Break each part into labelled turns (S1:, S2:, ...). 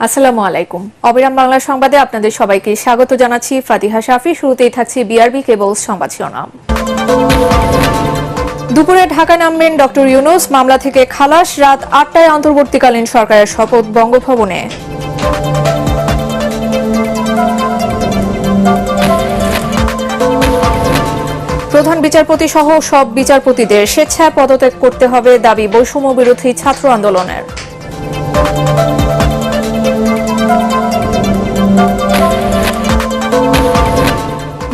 S1: আসসালামু আলাইকুম। অবিরাম বাংলা সংবাদে আপনাদের সবাইকে স্বাগত জানাচ্ছি। ফাতিহা শাফি। শুরুতেই থাকছে বিআরবি কেবলস সংবাদ শিরোনাম। দুপুরে ঢাকায় নামবেন ডক্টর ইউনূস, মামলা থেকে খালাস। রাত ৮টায় অন্তর্বর্তীকালীন সরকারের শপথ বঙ্গভবনে। প্রধান বিচারপতি সহ সব বিচারপতিদের স্বেচ্ছায় পদত্যাগ করতে হবে, দাবি বৈষম্য বিরোধী ছাত্র আন্দোলনের।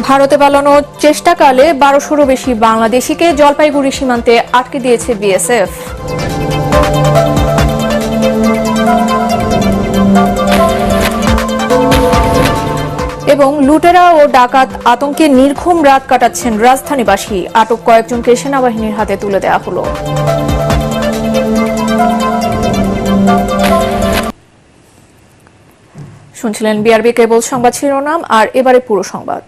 S1: ভারতে পালানোর চেষ্টাকালে ১২০০-রও বেশি বাংলাদেশিকে জলপাইগুড়ি সীমান্তে আটকে দিয়েছে বিএসএফ। এবং লুটেরা ও ডাকাত আতঙ্কে নির্ঘুম রাত কাটাচ্ছেন রাজধানীবাসী। আটক কয়েকজনকে সেনাবাহিনীর হাতে তুলে দেওয়া হলো। শুনছিলেন বিআরবি কেবল সংবাদ শিরোনাম, আর এবারে পুরো সংবাদ।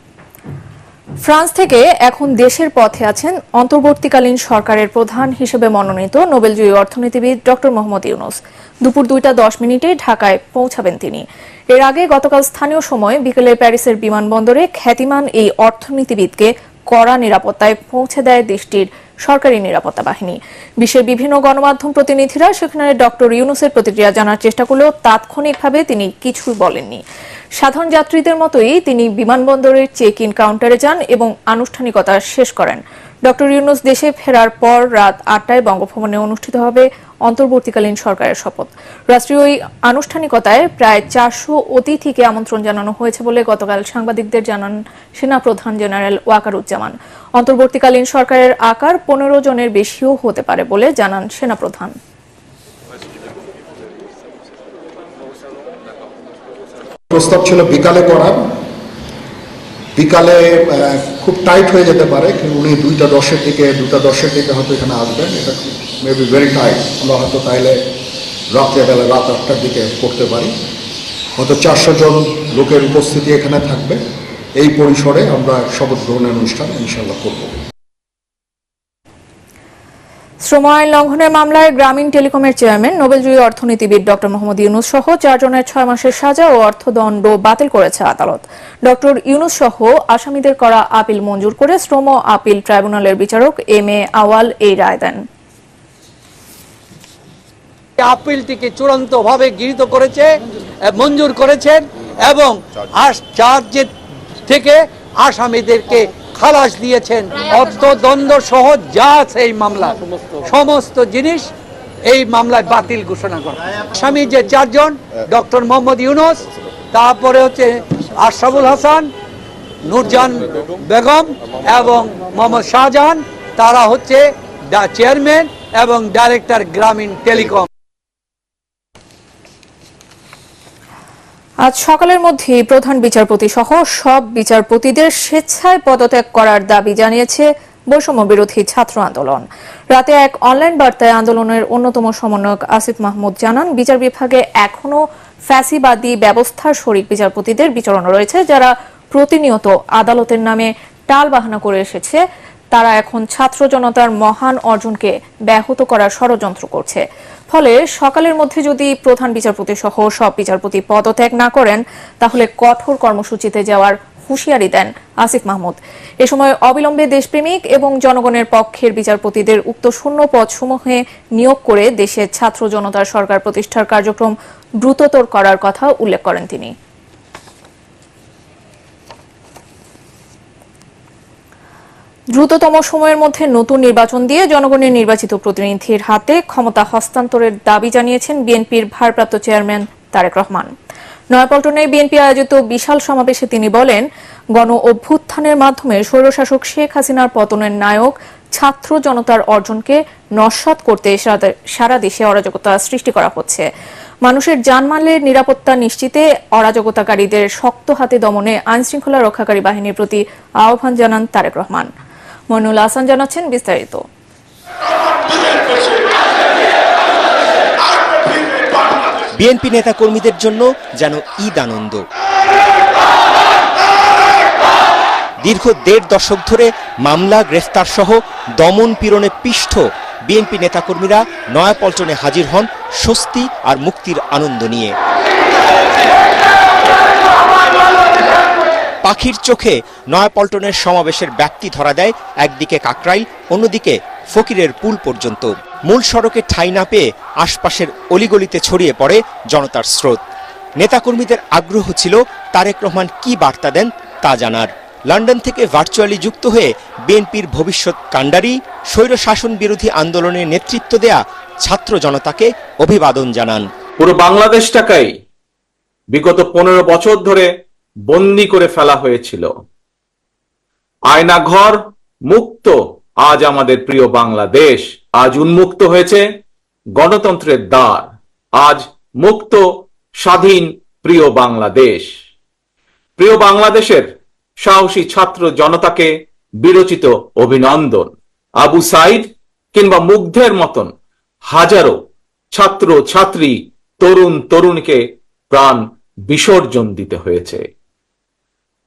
S1: ফ্রান্স থেকে এখন দেশের পথে আছেন অন্তর্বর্তীকালীন সরকারের প্রধান হিসেবে মনোনীত নোবেলজয়ী অর্থনীতিবিদ ডক্টর মোহাম্মদ ইউনূস। দুপুর ২টা ১০ পৌঁছাবেন তিনি। এর আগে গতকাল স্থানীয় সময় বিকেলে প্যারিসের বিমানবন্দরে খ্যাতিমান এই অর্থনীতিবিদকে কড়া নিরাপত্তায় পৌঁছে দেয় দেশটির সরকারি নিরাপত্তা বাহিনী। বিশ্বের বিভিন্ন গণমাধ্যম প্রতিনিধিরা সেখানে ডক্টর ইউনূসের প্রতিক্রিয়া জানার চেষ্টা করলেও তাৎক্ষণিকভাবে তিনি কিছুই বলেননি। সাধারণ যাত্রীদের মতোই তিনি বিমানবন্দরের চেক ইন কাউন্টারে যান এবং আনুষ্ঠানিকতা শেষ করেন। ডক্টর ইউনূস দেশে ফেরার পর রাত ৮টায় বঙ্গভবনে অনুষ্ঠিত হবে অন্তর্বর্তীকালীন সরকারের শপথ। রাষ্ট্রীয় এই আনুষ্ঠানিকতায় প্রায় ৪০০ অতিথিকে আমন্ত্রণ জানানো হয়েছে বলে গতকাল সাংবাদিকদের জানান সেনাপ্রধান জেনারেল ওয়াকারুজ্জামান। অন্তর্বর্তীকালীন সরকারের আকার ১৫ জনের বেশিও হতে পারে বলে জানান সেনাপ্রধান।
S2: প্রস্তাব ছিল বিকালে করার, বিকালে খুব টাইট হয়ে যেতে পারে, কিন্তু উনি ২টা ১০-এর দিকে হয়তো এখানে আসবেন। এটা মেবি ভেরি টাইট। আমরা হয়তো তাইলে রাত্রেবেলা রাত ৮টার দিকে করতে পারি। হয়তো ৪০০ জন লোকের উপস্থিতি এখানে থাকবে। এই পরিসরে আমরা শপথ গ্রহণের অনুষ্ঠান ইনশাল্লাহ করব।
S1: শ্রম আইন লঙ্ঘনের মামলায় গ্রামীণ টেলিকমের চেয়ারম্যান নোবেলজয়ী অর্থনীতিবিদ ডক্টর মোহাম্মদ ইউনূস সহ ৪ জনের ৬ মাসের সাজা ও অর্থদণ্ড বাতিল করেছে আদালত। ডক্টর ইউনূস সহ আসামিদের করা আপিল মঞ্জুর করে শ্রম আপিল ট্রাইব্যুনালের বিচারক এম.এ. আওয়াল এই রায় দেন।
S3: আপিলটিকে চূড়ান্তভাবে গৃহীত করেছে, মঞ্জুর করেছেন এবং চার্জের থেকে আসামিদেরকে খালাস দিয়েছেন। অর্থদণ্ড সহ যা আছে এই মামলা সমস্ত জিনিস এই মামলায় বাতিল ঘোষণা করা। আসামি যে ৪ জন, ডক্টর মোহাম্মদ ইউনূস, তারপরে হচ্ছে আশরাফুল হাসান, নূরজাহান বেগম এবং মোহাম্মদ শাহজাহান, তারা হচ্ছে চেয়ারম্যান এবং ডাইরেক্টর গ্রামীণ টেলিকম।
S1: আজ সকালের মধ্যে প্রধান বিচারপতি সহ সব বিচারপতিদের স্বেচ্ছায় পদত্যাগ করার দাবি জানিয়েছে বৈষম্য বিরোধী ছাত্র আন্দোলন। রাতে এক অনলাইন বার্তায় আন্দোলনের অন্যতম সমন্বয়ক আসিফ মাহমুদ জানান, বিচার বিভাগে এখনো ফ্যাসিবাদী ব্যবস্থার শরিক বিচারপতিদের বিচরণ রয়েছে, যারা প্রতিনিয়ত আদালতের নামে টালবাহানা করে এসেছে। তারা এখন ছাত্র জনতার মহান অর্জনকে ব্যাহত করার ষড়যন্ত্র করছে। ফলে সকালের মধ্যে যদি প্রধান বিচারপতি সহ সব বিচারপতি পদত্যাগ না করেন, তাহলে কঠোর কর্মসূচিতে যাওয়ার হুঁশিয়ারি দেন আসিফ মাহমুদ। এ সময় অবিলম্বে দেশপ্রেমিক এবং জনগণের পক্ষের বিচারপতিদের উক্ত শূন্য পদসমূহে নিয়োগ করে দেশের ছাত্র জনতার সরকার প্রতিষ্ঠার কার্যক্রম দ্রুততর করার কথা উল্লেখ করেন তিনি। দ্রুততম সময়ের মধ্যে নতুন নির্বাচন দিয়ে জনগণের নির্বাচিত প্রতিনিধির হাতে ক্ষমতা হস্তান্তরের দাবি জানিয়েছেন বিএনপির ভারপ্রাপ্ত চেয়ারম্যান তারেক রহমান। নয়াপল্টনে বিএনপি আয়োজিত বিশাল সমাবেশে তিনি বলেন, গণ অভ্যুত্থানের মাধ্যমে স্বৈরশাসক শেখ হাসিনার পতনের নায়ক ছাত্র জনতার অর্জনকে নস্যাৎ করতে সারা দেশে অরাজকতা সৃষ্টি করা হচ্ছে। মানুষের জানমালের নিরাপত্তা নিশ্চিতে অরাজকতাকারীদের শক্ত হাতে দমনে আইনশৃঙ্খলা রক্ষাকারী বাহিনীর প্রতি আহ্বান জানান তারেক রহমান। মইনুল হাসান জানাচ্ছেন বিস্তারিত।
S4: বিএনপি নেতা কর্মীদের জন্য যেন ঈদ আনন্দ। দীর্ঘ ১.৫ দশক ধরে মামলা, গ্রেফতার সহ দমন পীড়নে পিষ্ট বিএনপি নেতাকর্মীরা নয়াপল্টনে হাজির হন স্বস্তি আর মুক্তির আনন্দ নিয়ে। পাখির চোখে নয়াপল্টনের সমাবেশের ব্যাপ্তি ধরা দেয় একদিকে কাকরাইল, অন্যদিকে ফকিরের পুল পর্যন্ত। মূল সড়কে ঠাঁই না পেয়ে আশপাশের অলিগলিতে ছড়িয়ে পড়ে জনতার স্রোত। নেতাকর্মীদের আগ্রহ ছিল তারেক রহমান কি বার্তা দেন তা জানার। লন্ডন থেকে ভার্চুয়ালি যুক্ত হয়ে বিএনপির ভবিষ্যৎ কাণ্ডারি, স্বৈরশাসন বিরোধী আন্দোলনে নেতৃত্ব দেয়া ছাত্র জনতাকে অভিবাদন জানান।
S5: পুরো বাংলাদেশটাকেই বিগত 15 বছর ধরে বন্দি করে ফেলা হয়েছিল। আয়নাঘর মুক্ত আজ আমাদের প্রিয় বাংলাদেশ। আজ উন্মুক্ত হয়েছে গণতন্ত্রের দ্বার। আজ মুক্ত স্বাধীন প্রিয় বাংলাদেশ। প্রিয় বাংলাদেশের সাহসী ছাত্র জনতাকে বিরচিত অভিনন্দন। আবু সাইদ কিংবা মুগ্ধের মতন হাজারো ছাত্র ছাত্রী, তরুণ তরুণীকে প্রাণ বিসর্জন দিতে হয়েছে।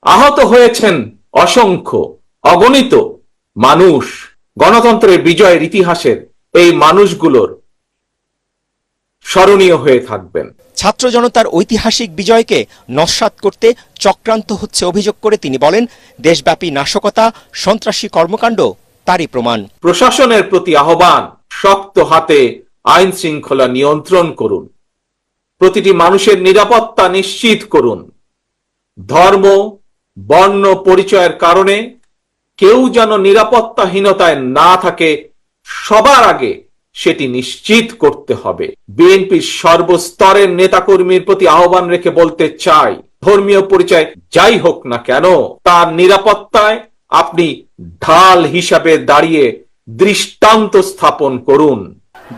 S5: আহত হয়েছেন অসংখ্য, অগণিত মানুষ। গণতন্ত্রের বিজয়ের ইতিহাসের এই মানুষগুলোর স্মরণীয় হয়ে থাকবেন।
S4: ছাত্র জনতার ঐতিহাসিক বিজয়কে নস্যাৎ করতে চক্রান্ত হচ্ছে অভিযোগ করে তিনি বলেন, দেশব্যাপী নাশকতা, সন্ত্রাসী কর্মকাণ্ড তারই প্রমাণ।
S5: প্রশাসনের প্রতি আহ্বান, শক্ত হাতে আইন শৃঙ্খলা নিয়ন্ত্রণ করুন। প্রতিটি মানুষের নিরাপত্তা নিশ্চিত করুন। ধর্ম, বর্ণ পরিচয়ের কারণে কেউ যেন নিরাপত্তাহীনতায় না থাকে, সবার আগে সেটি নিশ্চিত করতে হবে। বিএনপির সর্বস্তরের নেতাকর্মীর প্রতি আহ্বান রেখে বলতে চাই, ধর্মীয় পরিচয় যাই হোক না কেন, তার নিরাপত্তায় আপনি ঢাল হিসাবে দাঁড়িয়ে দৃষ্টান্ত স্থাপন করুন।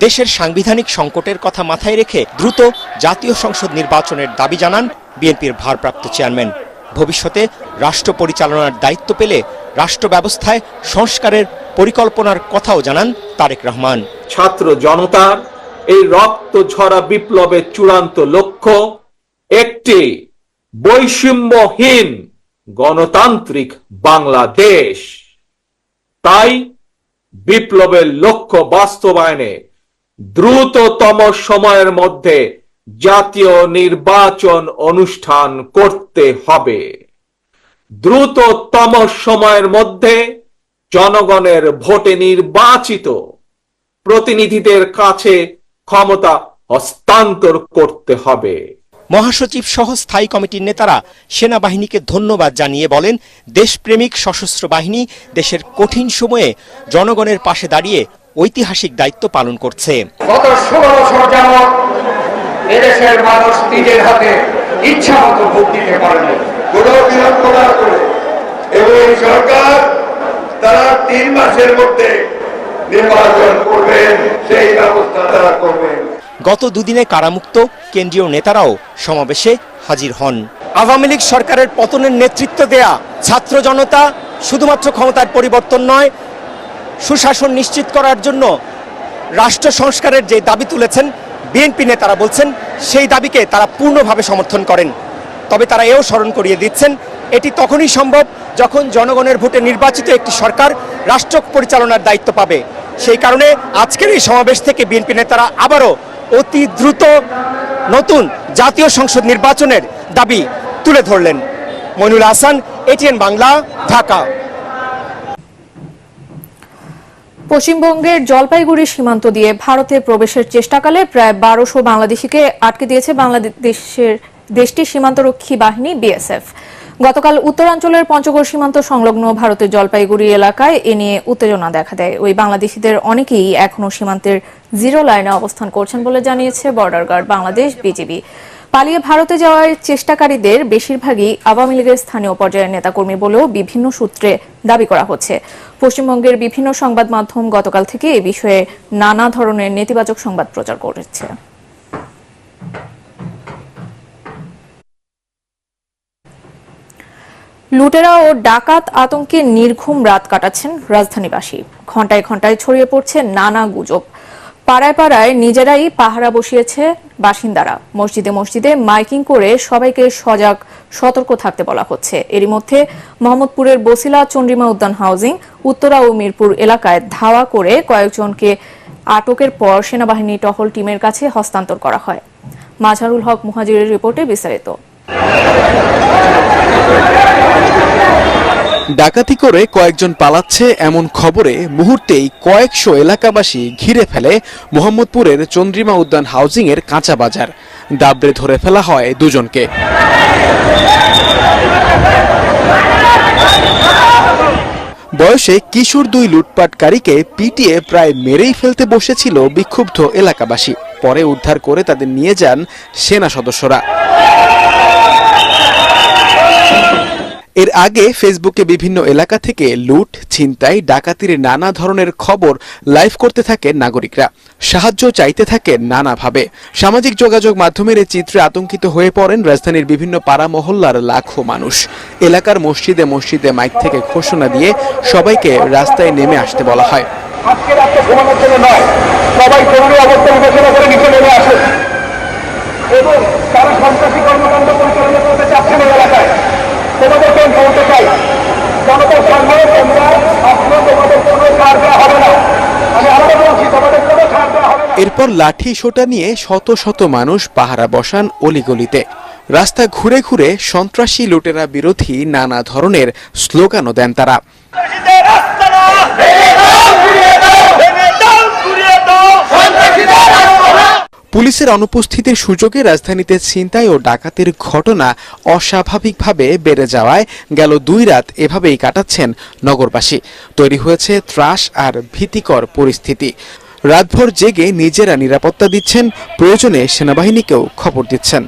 S4: দেশের সাংবিধানিক সংকটের কথা মাথায় রেখে দ্রুত জাতীয় সংসদ নির্বাচনের দাবি জানান বিএনপির ভারপ্রাপ্ত চেয়ারম্যান। ভবিষ্যতে রাষ্ট্র পরিচালনার দায়িত্ব পেলে রাষ্ট্র ব্যবস্থায় সংস্কারের পরিকল্পনার কথাও জানান তারেক রহমান।
S5: ছাত্র জনতার এই রক্ত ঝরা বিপ্লবের চূড়ান্ত লক্ষ্য একটি বৈষম্যহীন গণতান্ত্রিক বাংলাদেশ। তাই বিপ্লবের লক্ষ্য বাস্তবায়নে দ্রুততম সময়ের মধ্যে জাতীয় নির্বাচন অনুষ্ঠান করতে হবে। দ্রুততম সময়ের মধ্যে জনগণের ভোটে নির্বাচিত প্রতিনিধিদের কাছে ক্ষমতা হস্তান্তর করতে হবে।
S4: মহাসচিব সহ স্থায়ী কমিটির নেতারা সেনাবাহিনীকে ধন্যবাদ জানিয়ে বলেন, দেশপ্রেমিক সশস্ত্র বাহিনী দেশের কঠিন সময়ে জনগণের পাশে দাঁড়িয়ে ঐতিহাসিক দায়িত্ব পালন করছে।
S6: গত 16 বছর যাবৎ এদেশের মানুষ নিজের হাতে ইচ্ছা মতো ভোট দিতে পারেনি।
S7: কোনো বিলম্ব না করে এবং সরকার তারা 3 মাসের মধ্যে নির্বাচন করবেন, সেই ব্যবস্থা তারা করবেন।
S4: গত দুদিনে কারামুক্ত কেন্দ্রীয় নেতারাও সমাবেশে হাজির হন। আওয়ামী লীগ সরকারের পতনের নেতৃত্ব দেয়া ছাত্র জনতা শুধুমাত্র ক্ষমতার পরিবর্তন নয়, সুশাসন নিশ্চিত করার জন্য রাষ্ট্র সংস্কারের যে দাবি তুলেছেন, বিএনপি নেতারা বলছেন সেই দাবিকে তারা পূর্ণভাবে সমর্থন করেন। তবে তারা এও স্মরণ করিয়ে দিচ্ছেন, এটি তখনই সম্ভব যখন জনগণের ভোটে নির্বাচিত একটি সরকার রাষ্ট্র পরিচালনার দায়িত্ব পাবে। সেই কারণে আজকের এই সমাবেশ থেকে বিএনপি নেতারা আবারও অতি দ্রুত নতুন জাতীয় সংসদ নির্বাচনের দাবি তুলে ধরলেন। মইনুল হাসান, এটিএন বাংলা, ঢাকা।
S1: পশ্চিমবঙ্গের জলপাইগুড়ি সীমান্ত দিয়ে ভারতে প্রবেশের চেষ্টাকালে প্রায় 1200 বাংলাদেশিকে আটকে দিয়েছে দেশটির সীমান্তরক্ষী বাহিনী বিএসএফ। গতকাল উত্তরাঞ্চলের পঞ্চগড় সীমান্ত সংলগ্ন ভারতের জলপাইগুড়ি এলাকায় এ নিয়ে উত্তেজনা দেখা দেয়। ওই বাংলাদেশিদের অনেকেই এখনও সীমান্তের জিরো লাইনে অবস্থান করছেন বলে জানিয়েছে বর্ডার গার্ড বাংলাদেশ বিজিবি। পালিয়ে ভারতে যাওয়ার চেষ্টাকারীদের বেশিরভাগই আওয়ামী লীগের স্থানীয় পর্যায়ের নেতাকর্মী বলেও বিভিন্ন সূত্রে দাবি করা হচ্ছে। পশ্চিমবঙ্গের বিভিন্ন সংবাদ মাধ্যম গতকাল থেকে এ বিষয়ে নানা ধরনের নেতিবাচক সংবাদ প্রচার করেছে। লুটেরা ও ডাকাত আতঙ্কে নির্ঘুম রাত কাটাচ্ছেন রাজধানীবাসী। ঘণ্টায় ঘণ্টায় ছড়িয়ে পড়ছে নানা গুজব। পাড়ায় পাড়ায় নিজেরাই পাহারা বসিয়েছে বাসিন্দারা। মসজিদে মসজিদে মাইকিং করে সবাইকে সজাগ সতর্ক থাকতে বলা হচ্ছে। এরই মধ্যে মোহাম্মদপুরের বসিলা চন্দ্রিমা উদ্যান হাউজিং, উত্তরা ও মিরপুর এলাকায় ধাওয়া করে কয়েকজনকে আটকের পর সেনাবাহিনী টহল টিমের কাছে হস্তান্তর করা হয়। মাজহারুল হক মুহাজিরের রিপোর্টে বিস্তারিত।
S8: ডাকাতি করে কয়েকজন পালাচ্ছে এমন খবরে মুহূর্তেই কয়েকশো এলাকাবাসী ঘিরে ফেলে মোহাম্মদপুরের চন্দ্রিমা উদ্যান হাউজিং এর কাঁচা বাজার। দাবড়ে ধরে ফেলা হয় দুজনকে। বয়সে কিশোর দুই লুটপাটকারীকে পিটিয়ে প্রায় মেরেই ফেলতে বসেছিল বিক্ষুব্ধ এলাকাবাসী। পরে উদ্ধার করে তাদের নিয়ে যান সেনা সদস্যরা। এর আগে ফেসবুকে বিভিন্ন এলাকা থেকে লুট, ছিনতাই, ডাকাতির নানা ধরনের খবর লাইভ করতে থাকেন নাগরিকরা। সাহায্য চাইতে থাকেন নানাভাবে। সামাজিক যোগাযোগ মাধ্যমের এই চিত্রে আতঙ্কিত হয়ে পড়েন রাজধানীর বিভিন্ন পাড়া মহল্লার লাখো মানুষ। এলাকার মসজিদে মসজিদে মাইক থেকে ঘোষণা দিয়ে সবাইকে রাস্তায় নেমে আসতে বলা হয়।
S6: আজকে রাতে ঘুমানোর জন্য নয়, সবাই জরুরি অবস্থা বিবেচনা করে নিচে নেমে আসে এবং তারা সন্ত্রাসী কর্মকাণ্ড পরিচালনা করতে চাচ্ছেন এই এলাকায়। তোমাদেরকে আমি বলতে চাই, জনতার সামনে তোমরা আসলে তোমাদের কোনো ছাড় দেওয়া হবে না। আমি আলাদা বলছি, তোমাদের কোনো ছাড় দেওয়া হবে না।
S8: এরপর লাঠি সোটা নিয়ে শত শত মানুষ পাহারা বসান অলিগলিতে। রাস্তা ঘুরে ঘুরে সন্ত্রাসী লুটেরা বিরোধী নানা ধরনের স্লোগানও দেন তারা। পুলিশের অনুপস্থিতির সুযোগে রাজধানীতে ছিনতাই ও ডাকাতির ঘটনা অস্বাভাবিকভাবে বেড়ে যাওয়ায় গেল 2 রাত এভাবেই কাটাচ্ছেন নগরবাসী। তৈরি হয়েছে ত্রাস আর ভীতিকর পরিস্থিতি। রাতভর জেগে নিজেরা নিরাপত্তা দিচ্ছেন, প্রয়োজনে সেনাবাহিনীকেও খবর দিচ্ছেন।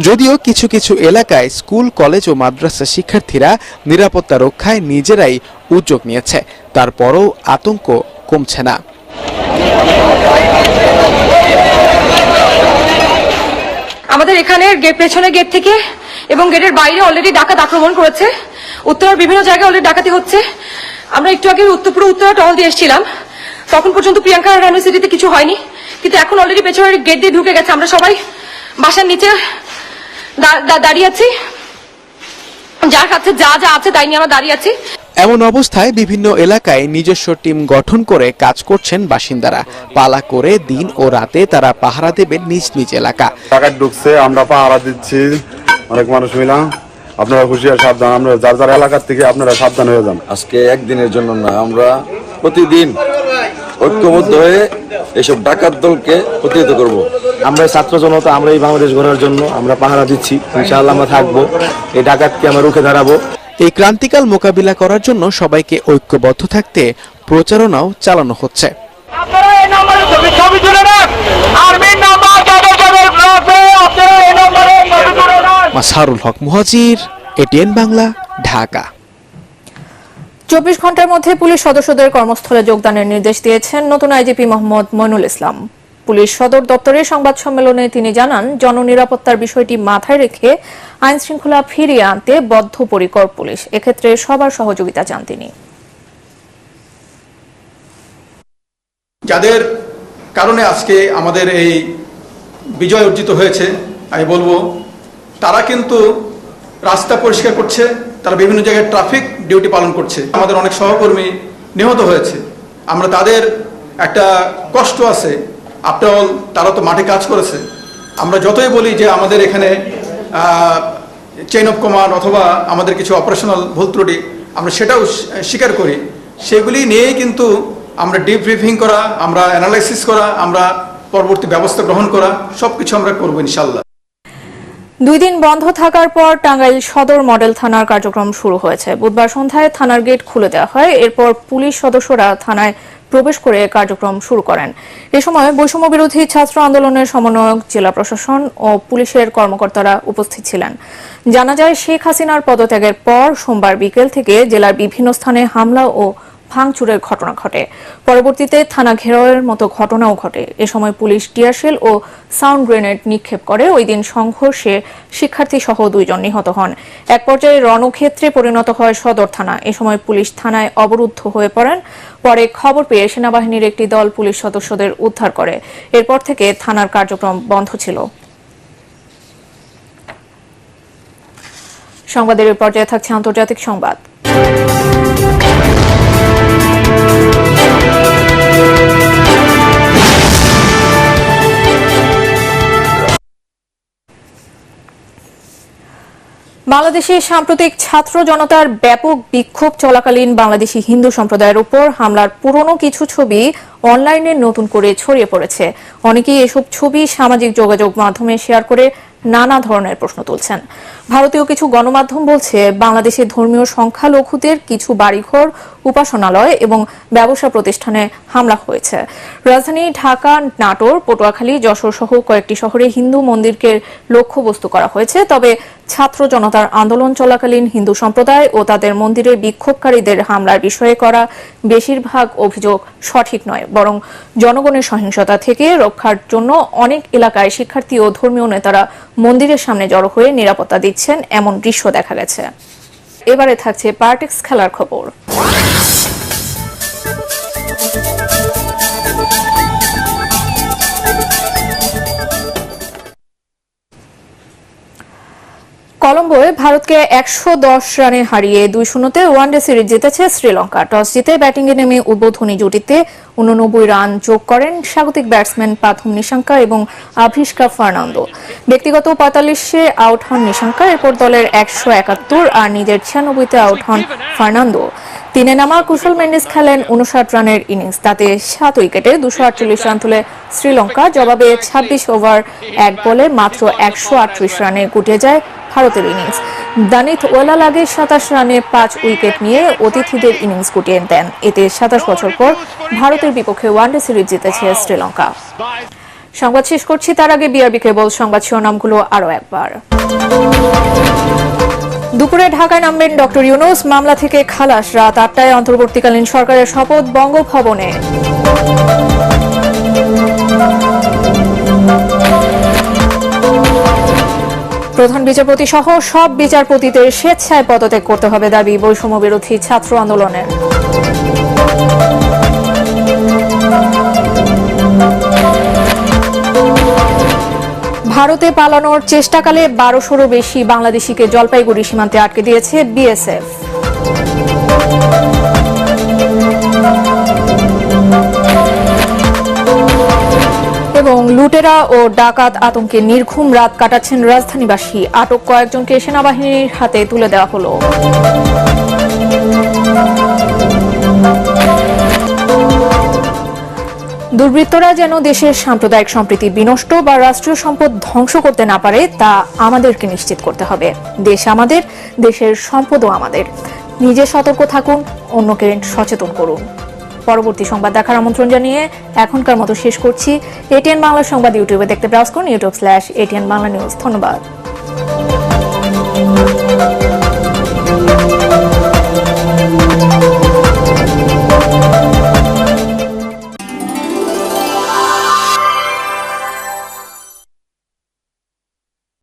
S8: যদিও কিছু কিছু এলাকায় স্কুল, কলেজ ও মাদ্রাসা শিক্ষার্থীরা নিরাপত্তা রক্ষায় নিজেরাই উদ্যোগ নিয়েছে, তারপরও আতঙ্ক কমছে না।
S9: আমাদের এখানের পেছনের গেট থেকে এবং গেটের বাইরে অলরেডি ডাকাত আক্রমণ করেছে। উত্তরার বিভিন্ন জায়গায় অলরেডি ডাকাতি হচ্ছে। আমরা একটু আগে উত্তরা টহল দিয়ে এসেছিলাম, তখন পর্যন্ত প্রিয়াঙ্কা ইউনিভার্সিটিতে কিছু হয়নি, কিন্তু এখন অলরেডি পেছনের গেট দিয়ে ঢুকে গেছে। আমরা সবাই বাসার নিচে দাঁড়িয়ে আছি, যার কাছে যা যা আছে তাই নিয়ে আমরা দাঁড়িয়ে আছি।
S8: এমন অবস্থায় বিভিন্ন এলাকায় নিজস্ব টিম গঠন করে কাজ করছেন বাসিন্দারা। পালা করে দিন ও রাতে তারা পাহারা দেবেন নিজ নিজ এলাকা।
S10: ডাকাত ঢুকছে, আমরা পাহারা দিচ্ছি, অনেক মানুষ মিলাম। আপনারা হুঁশিয়ার সাবধান, আমরা যার যার এলাকার থেকে আপনারা সাবধান হয়ে যান।
S11: আজকে একদিনের জন্য না, আমরা প্রতিদিন ঐক্যবদ্ধ হয়ে এসব ডাকাত দলকে প্রতিহত করব।
S4: আমরা ছাত্র জনতা, আমরা এই বাংলাদেশ গড়ার জন্য আমরা পাহারা দিচ্ছি। ইনশাআল্লাহ আমরা থাকবো, এই ডাকাতকে আমরা রুখে দাঁড়াবো।
S8: এই ক্রান্তিকাল মোকাবিলা করার জন্য সবাইকে ঐক্যবদ্ধ থাকতে প্রচারণাও চালানো হচ্ছে। মাজহারুল হক মুহাজির, এটিএন বাংলা, ঢাকা।
S1: 24 ঘন্টার মধ্যে পুলিশ সদস্যদের কর্মস্থলে যোগদানের নির্দেশ দিয়েছেন নতুন আইজিপি মোহাম্মদ মইনুল ইসলাম। পুলিশ সদর দপ্তরের সংবাদ সম্মেলনে তিনি জানান, জননিরাপত্তার বিষয়টি মাথায় রেখে আইন শৃঙ্খলা ফিরিয়ে আনতে বদ্ধপরিকর পুলিশ। এক্ষেত্রে সবার সহযোগিতা চান তিনি।
S12: যাদের কারণে আজকে আমাদের এই বিজয় অর্জিত হয়েছে, আমি বলবো তারা কিন্তু রাস্তা পরিষ্কার করছে, তারা বিভিন্ন জায়গায় ট্রাফিক ডিউটি পালন করছে। আমাদের অনেক সহকর্মী নিহত হয়েছে, আমরা তাদের একটা কষ্ট আছে। আফটার অল তারা তো মাঠে কাজ করেছে। আমরা যতই বলি যে আমাদের এখানে চেইন অফ কমান্ড অথবা আমাদের কিছু অপারেশনাল ভুল ত্রুটি, আমরা সেটাও স্বীকার করি। সেগুলি নিয়েই কিন্তু আমরা ডিব্রিফিং করা, আমরা অ্যানালাইসিস করা, আমরা পরবর্তী ব্যবস্থা গ্রহণ করা, সবকিছু আমরা করবো ইনশাল্লাহ।
S1: 2 দিন বন্ধ থাকার পর টাঙ্গাইল সদর মডেল থানার কার্যক্রম শুরু হয়েছে। বুধবার সন্ধ্যায় থানার গেট খুলে দেওয়া হয়। এরপর পুলিশ সদস্যরা থানায় প্রবেশ করে কার্যক্রম শুরু করেন। এ সময় বৈষম্য বিরোধী ছাত্র আন্দোলনের সমন্বয়ক, জেলা প্রশাসন ও পুলিশের কর্মকর্তারা উপস্থিত ছিলেন। জানা যায়, শেখ হাসিনার পদত্যাগের পর সোমবার বিকেল থেকে জেলার বিভিন্ন স্থানে হামলা ও ভাঙচুরের ঘটনা ঘটে। পরবর্তীতে থানা ঘেরাওয়ের মতো ঘটনাও ঘটে। এ সময় পুলিশ টিয়ারশেল ও সাউন্ড গ্রেনেড নিক্ষেপ করে। ওই দিন সংঘর্ষে শিক্ষার্থী সহ 2 জন নিহত হন। এক পর্যায়ে রণক্ষেত্রে পরিণত হয় সদর থানা। এ সময় পুলিশ থানায় অবরুদ্ধ হয়ে পড়েন। পরে খবর পেয়ে সেনাবাহিনীর একটি দল পুলিশ সদস্যদের উদ্ধার করে। এরপর থেকে থানার কার্যক্রম বন্ধ ছিল। সংবাদের এই পর্যায়ে থাকছে আন্তর্জাতিক সংবাদ। বাংলাদেশে সাম্প্রতিক ছাত্র জনতার ব্যাপক বিক্ষোভ চলাকালীন বাংলাদেশি হিন্দু সম্প্রদায়ের উপর হামলার পুরনো কিছু ছবি অনলাইনে নতুন করে ছড়িয়ে পড়েছে। অনেকেই এসব ছবি সামাজিক যোগাযোগ মাধ্যমে শেয়ার করে নানা ধরনের প্রশ্ন তুলছেন। ভারতীয় কিছু গণমাধ্যম বলছে, বাংলাদেশের ধর্মীয় সংখ্যালঘুদের কিছু বাড়িঘর, উপাসনালয় এবং ব্যবসা প্রতিষ্ঠানে হামলা হয়েছে। রাজধানী ঢাকা, নাটোর, পটুয়াখালী, যশোর সহ কয়েকটি শহরে হিন্দু মন্দিরকে লক্ষ্যবস্তু করা হয়েছে। তবে ছাত্র জনতার আন্দোলন চলাকালীন হিন্দু সম্প্রদায় ও তাদের মন্দিরে বিক্ষোভকারীদের হামলার বিষয়ে করা বেশিরভাগ অভিযোগ সঠিক নয়, বরং জনগণের সহিংসতা থেকে রক্ষার জন্য অনেক এলাকায় শিক্ষার্থী ও ধর্মীয় নেতারা মন্দিরের সামনে জড়ো হয়ে নিরাপত্তা দিচ্ছেন, এমন দৃশ্য দেখা গেছে। এবারে থাকছে পার্টেক্স খেলার খবর। কলম্বোয় ভারতকে ১১০ রানে হারিয়ে ২-০তে ওয়ানডে সিরিজ জিতেছে শ্রীলঙ্কা। টস জিতে ব্যাটিংয়ে নেমে উদ্বোধনী জুটিতে ৮৯ রান যোগ করেন স্বাগতিক ব্যাটসম্যান পাথুম নিশাঙ্কা এবং আভিষ্কা ফার্নান্দো। ব্যক্তিগত ৪৫-এ আউট হন নিশাঙ্কা, এরপর দলের ১৭১ আর নিজের ৯৬-তে আউট হন ফার্নান্দো। তিনে নামা কুশল মেন্ডিস খেলেন ৫৯ রানের ইনিংস, তাতে ৭ উইকেটে ২৪৮ রান তুলে শ্রীলঙ্কা। জবাবে ২৬ ওভার ১ বলে মাত্র ১৩৮ রানে গুটিয়ে যায় ভারতের ইনিংস। দানিত ওয়ালালাগে ২৭ রানে ৫ উইকেট নিয়ে অতিথিদের ইনিংস গুটিয়ে দেন। এতে ২৭ বছর পর ভারতের বিপক্ষে ওয়ানডে সিরিজ জিতেছে শ্রীলঙ্কা। সংবাদ শেষ করছি, তার আগে বিআরবি কেবল সংবাদ শিরোনামগুলো আরো একবার। দুপুরে ঢাকায় নামবেন ডক্টর ইউনূস, মামলা থেকে খালাস। রাত ৮টায় অন্তর্বর্তীকালীন সরকারের শপথ বঙ্গভবনে। প্রধান বিচারপতি সহ সব বিচারপতিদের স্বেচ্ছায় পদত্যাগ করতে হবে দাবি বৈষম্য বিরোধী ছাত্র আন্দোলনের। ভারতে পালানোর চেষ্টাকালে ১২০০রও বেশি বাংলাদেশিকে জলপাইগুড়ি সীমান্তে আটকে দিয়েছে বিএসএফ। এবং লুটেরা ও ডাকাত আতঙ্কে নির্ঘুম রাত কাটাচ্ছেন রাজধানীবাসী। আটক কয়েকজনকে সেনাবাহিনীর হাতে তুলে দেওয়া হলো। দুর্বৃত্তরা যেন দেশের সাম্প্রদায়িক সম্প্রীতি বিনষ্ট বা রাষ্ট্রীয় সম্পদ ধ্বংস করতে না পারে, তা আমাদেরকে নিশ্চিত করতে হবে। দেশ আমাদের, দেশের সম্পদও আমাদের। নিজে সতর্ক থাকুন, অন্যকে সচেতন করুন। পরবর্তী সংবাদ দেখার আমন্ত্রণ জানিয়ে এখনকার মতো শেষ করছি। এটিএন বাংলা সংবাদ ইউটিউবে দেখতে ব্রাউজ করুন, youtube/ATN Bangla News। ধন্যবাদ।